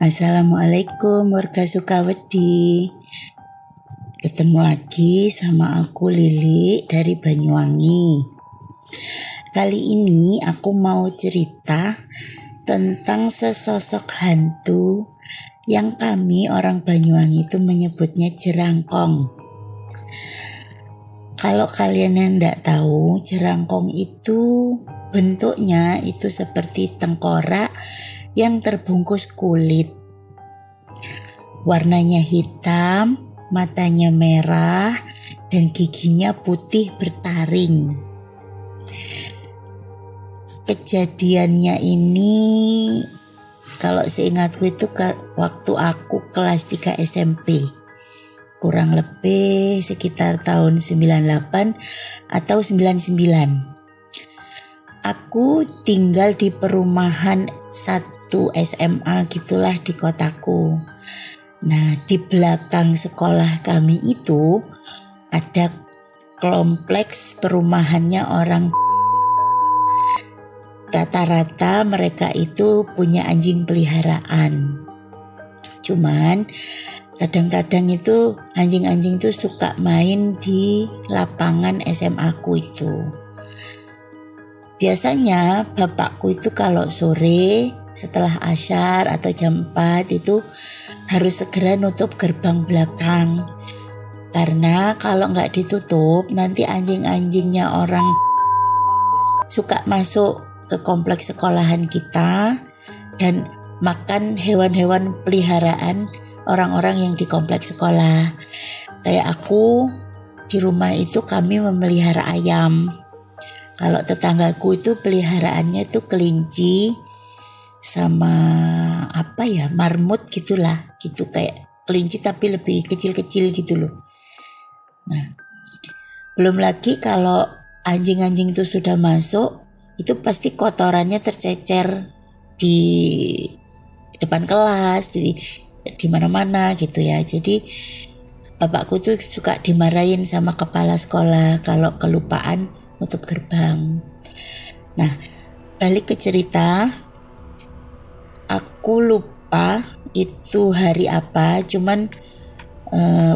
Assalamualaikum warga Sukawedi. Ketemu lagi sama aku Lili dari Banyuwangi. Kali ini aku mau cerita tentang sesosok hantu yang kami orang Banyuwangi itu menyebutnya jerangkong. Kalau kalian yang enggak tahu, jerangkong itu bentuknya itu seperti tengkorak yang terbungkus kulit. Warnanya hitam, matanya merah, dan giginya putih bertaring. Kejadiannya ini kalau seingatku itu waktu aku kelas 3 SMP. Kurang lebih sekitar tahun 98 atau 99. Aku tinggal di perumahan 1 SMA gitulah di kotaku. Nah, di belakang sekolah kami itu ada kompleks perumahannya orang. Rata-rata mereka itu punya anjing peliharaan. Cuman kadang-kadang itu anjing-anjing itu suka main di lapangan SMA ku itu. Biasanya bapakku itu kalau sore setelah asyar atau jam 4 itu harus segera nutup gerbang belakang. Karena kalau nggak ditutup nanti anjing-anjingnya orang suka masuk ke kompleks sekolahan kita dan makan hewan-hewan peliharaan orang-orang yang di kompleks sekolah. Kayak aku di rumah itu kami memelihara ayam. Kalau tetanggaku itu peliharaannya itu kelinci sama marmut gitulah, gitu kayak kelinci tapi lebih kecil-kecil gitu loh. Nah, belum lagi kalau anjing-anjing itu sudah masuk, itu pasti kotorannya tercecer di depan kelas, di mana-mana gitu ya. Jadi bapakku tuh suka dimarahin sama kepala sekolah kalau kelupaan nutup gerbang. Nah, balik ke cerita, aku lupa itu hari apa, cuman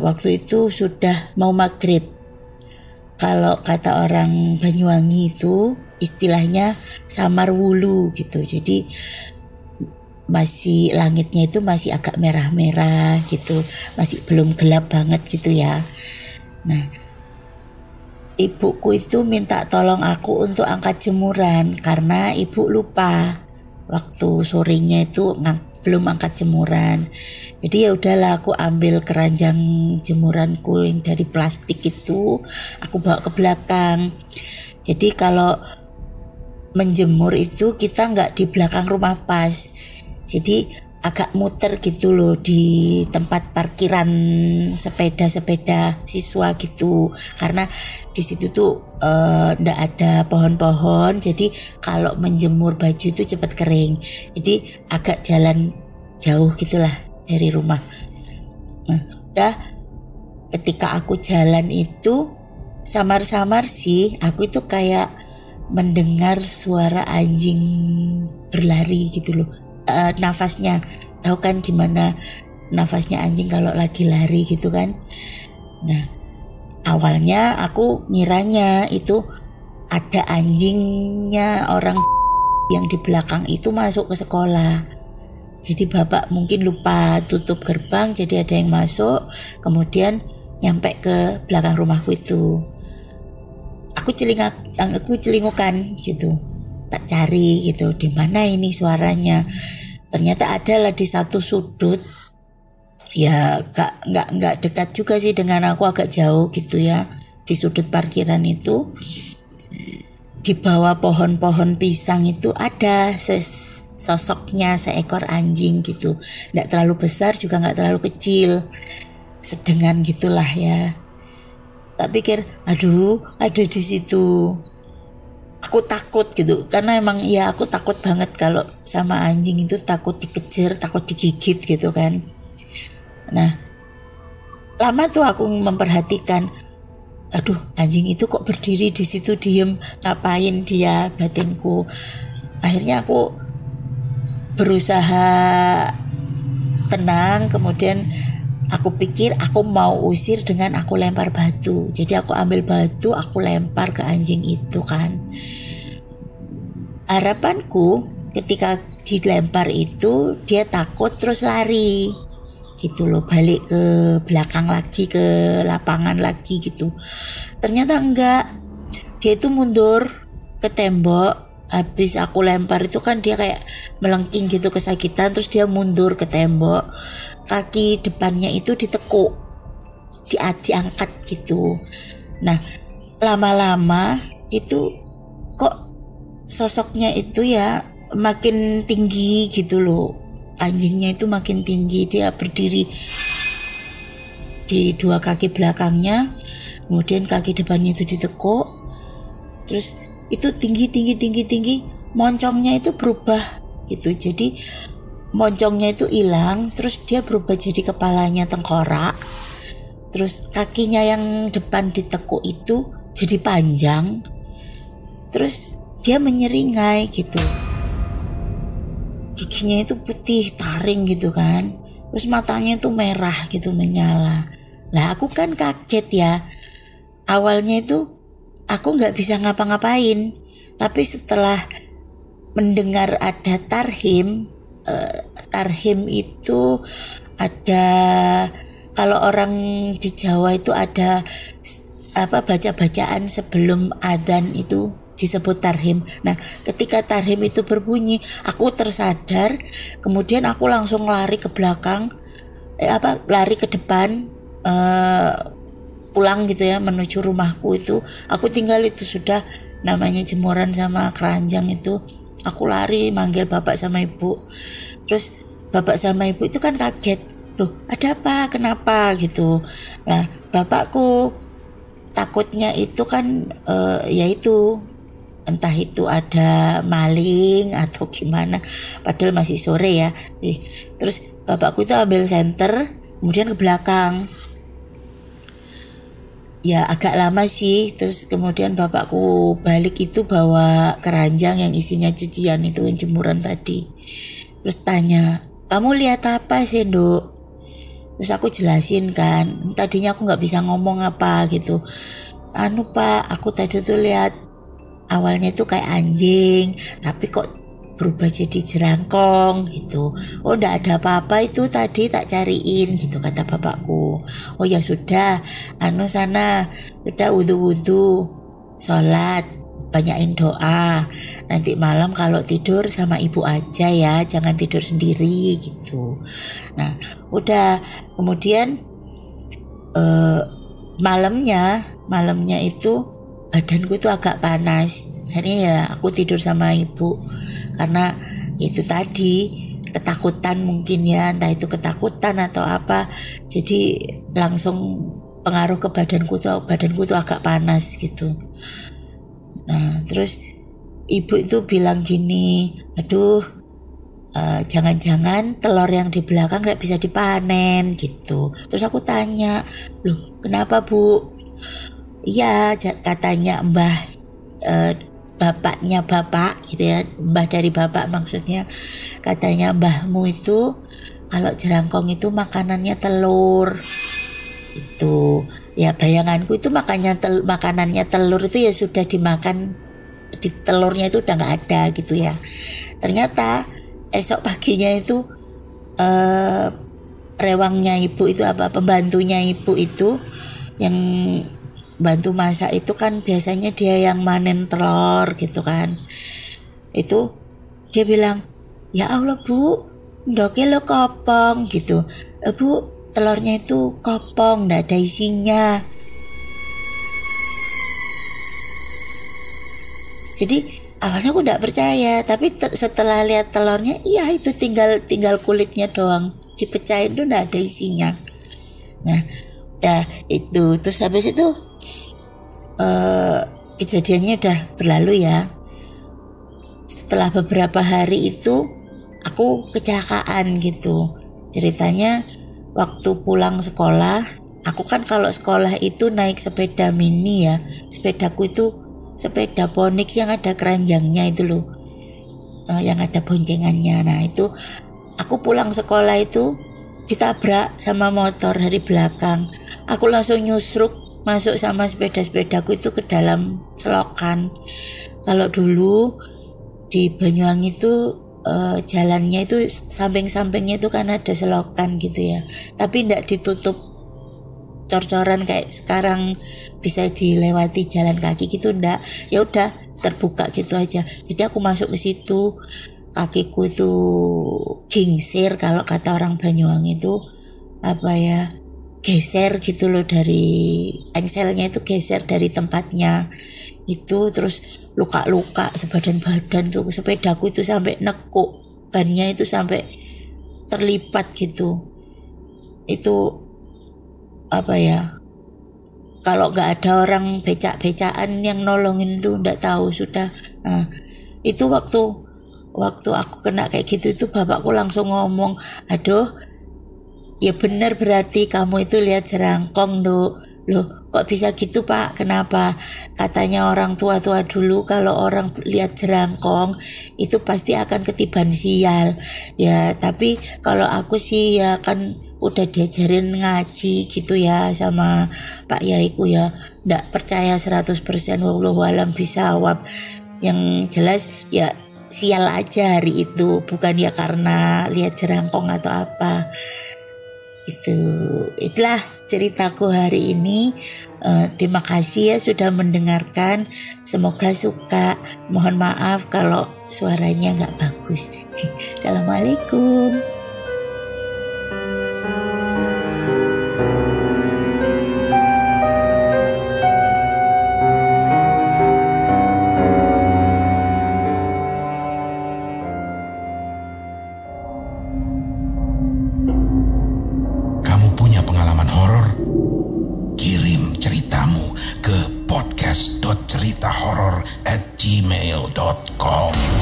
waktu itu sudah mau maghrib. Kalau kata orang Banyuwangi itu istilahnya samar wulu gitu. Jadi masih langitnya itu masih agak merah-merah gitu, masih belum gelap banget gitu ya. Nah, ibuku itu minta tolong aku untuk angkat jemuran karena ibu lupa waktu sorenya itu belum angkat jemuran. Jadi ya udahlah, aku ambil keranjang jemuranku yang dari plastik itu, aku bawa ke belakang. Jadi kalau menjemur itu kita nggak di belakang rumah pas, jadi agak muter gitu loh di tempat parkiran sepeda-sepeda siswa gitu, karena di situ tuh ndak ada pohon-pohon, jadi kalau menjemur baju itu cepat kering, jadi agak jalan jauh gitulah dari rumah. Nah, udah ketika aku jalan itu samar-samar sih aku itu kayak mendengar suara anjing berlari gitu loh. Nafasnya, tahu kan gimana nafasnya anjing kalau lagi lari gitu kan. Nah, awalnya aku ngiranya itu ada anjingnya orang yang di belakang itu masuk ke sekolah. Jadi bapak mungkin lupa tutup gerbang, jadi ada yang masuk kemudian nyampe ke belakang rumahku itu. Aku celingukan gitu, tak cari gitu, di mana ini suaranya. Ternyata adalah di satu sudut, ya nggak dekat juga sih dengan aku, agak jauh gitu ya. Di sudut parkiran itu, di bawah pohon-pohon pisang itu ada sosoknya seekor anjing gitu. Nggak terlalu besar juga nggak terlalu kecil, sedengan gitulah ya. Tak pikir, aduh ada di situ. Aku takut gitu, karena emang ya aku takut banget kalau sama anjing itu, takut dikejar, takut digigit gitu kan. Nah, lama tuh aku memperhatikan, aduh anjing itu kok berdiri di situ diem, ngapain dia, batinku. Akhirnya aku berusaha tenang. Kemudian aku pikir aku mau usir dengan aku lempar batu. Jadi aku ambil batu, aku lempar ke anjing itu kan. Harapanku ketika dilempar itu dia takut terus lari gitu loh, balik ke belakang lagi, ke lapangan lagi gitu. Ternyata enggak, dia itu mundur ke tembok. Habis aku lempar itu kan dia kayak melengking gitu kesakitan, terus dia mundur ke tembok. Kaki depannya itu ditekuk, diangkat gitu. Nah lama-lama itu kok sosoknya itu ya makin tinggi gitu loh. Anjingnya itu makin tinggi, dia berdiri di dua kaki belakangnya, kemudian kaki depannya itu ditekuk, terus itu tinggi, moncongnya itu berubah gitu. Jadi moncongnya itu hilang, terus dia berubah jadi kepalanya tengkorak, terus kakinya yang depan ditekuk itu jadi panjang, terus dia menyeringai gitu. Giginya itu putih taring gitu kan, terus matanya itu merah gitu menyala. Lah aku kan kaget ya, awalnya itu aku nggak bisa ngapa-ngapain, tapi setelah mendengar ada tarhim, tarhim itu ada, kalau orang di Jawa itu ada baca-bacaan sebelum adzan itu disebut tarhim. Nah ketika tarhim itu berbunyi, aku tersadar, kemudian aku langsung lari ke belakang, lari ke depan, pulang gitu ya, menuju rumahku. Itu aku tinggal itu sudah namanya jemuran sama keranjang itu. Aku lari manggil bapak sama ibu, terus bapak sama ibu itu kan kaget, loh ada apa, kenapa gitu. Nah bapakku takutnya itu kan yaitu entah itu ada maling atau gimana, padahal masih sore ya. Terus bapakku itu ambil senter, kemudian ke belakang. Ya agak lama sih, terus kemudian bapakku balik itu bawa keranjang yang isinya cucian itu, jemuran tadi. Terus tanya, kamu lihat apa sih Nduk? Terus aku jelasin kan, tadinya aku nggak bisa ngomong apa gitu. Pak, aku tadi tuh lihat awalnya itu kayak anjing, tapi kok berubah jadi jerangkong gitu. Oh ndak ada apa-apa itu tadi tak cariin gitu, kata bapakku. Oh ya sudah, sana sudah wudu-wudu, sholat, banyakin doa. Nanti malam kalau tidur sama ibu aja ya, jangan tidur sendiri gitu. Nah udah, kemudian malamnya itu badanku itu agak panas. Akhirnya ya aku tidur sama ibu, karena itu tadi ketakutan mungkin ya, entah itu ketakutan atau apa, jadi langsung pengaruh ke badanku tuh agak panas gitu. Nah terus ibu itu bilang gini, aduh jangan-jangan telur yang di belakang gak bisa dipanen gitu. Terus aku tanya, loh kenapa Bu? Iya katanya mbah, bapaknya bapak gitu ya, mbah dari bapak maksudnya, katanya mbahmu itu kalau jerangkong itu makanannya telur. Itu ya bayanganku itu makanannya telur itu ya sudah dimakan, di telurnya itu udah nggak ada gitu ya. Ternyata esok paginya itu rewangnya ibu itu, pembantunya ibu itu yang bantu masak itu kan biasanya dia yang manen telur gitu kan. Itu dia bilang, ya Allah Bu, ndoknya lo kopong gitu. Bu, telurnya itu kopong, ndak ada isinya. Jadi awalnya aku ndak percaya, tapi setelah lihat telurnya, iya itu tinggal kulitnya doang, dipecahin tuh ndak ada isinya. Nah ya itu, terus habis itu kejadiannya udah berlalu ya. Setelah beberapa hari itu aku kecelakaan gitu. Ceritanya waktu pulang sekolah, aku kan kalau sekolah itu naik sepeda mini ya. Sepedaku itu sepeda Ponix yang ada keranjangnya itu loh, yang ada boncengannya. Nah itu aku pulang sekolah itu ditabrak sama motor dari belakang. Aku langsung nyusruk masuk sama sepeda-sepedaku itu ke dalam selokan. Kalau dulu di Banyuwangi itu jalannya itu samping-sampingnya itu kan ada selokan gitu ya, tapi tidak ditutup cor-coran kayak sekarang bisa dilewati jalan kaki gitu, ndak. Ya udah terbuka gitu aja. Jadi aku masuk ke situ, kakiku itu gingsir, kalau kata orang Banyuwangi itu apa ya, geser gitu loh, dari engselnya itu geser dari tempatnya itu, terus luka-luka sebadan badan tuh. Sepedaku itu sampai nekuk, bannya itu sampai terlipat gitu. Itu apa ya, kalau nggak ada orang becak-becakan yang nolongin tuh nggak tahu sudah. Nah, itu waktu aku kena kayak gitu itu bapakku langsung ngomong, aduh ya benar, berarti kamu itu lihat jerangkong Duk. Loh kok bisa gitu Pak, kenapa? Katanya orang tua-tua dulu kalau orang lihat jerangkong itu pasti akan ketiban sial. Ya tapi kalau aku sih ya kan udah diajarin ngaji gitu ya sama Pak Yaiku ya, nggak percaya 100%, wallahu alam bisawab. Yang jelas ya sial aja hari itu, bukan ya karena lihat jerangkong atau apa. Itulah ceritaku hari ini. Terima kasih ya sudah mendengarkan, semoga suka. Mohon maaf kalau suaranya nggak bagus. Assalamualaikum. podcast.ceritahoror@gmail.com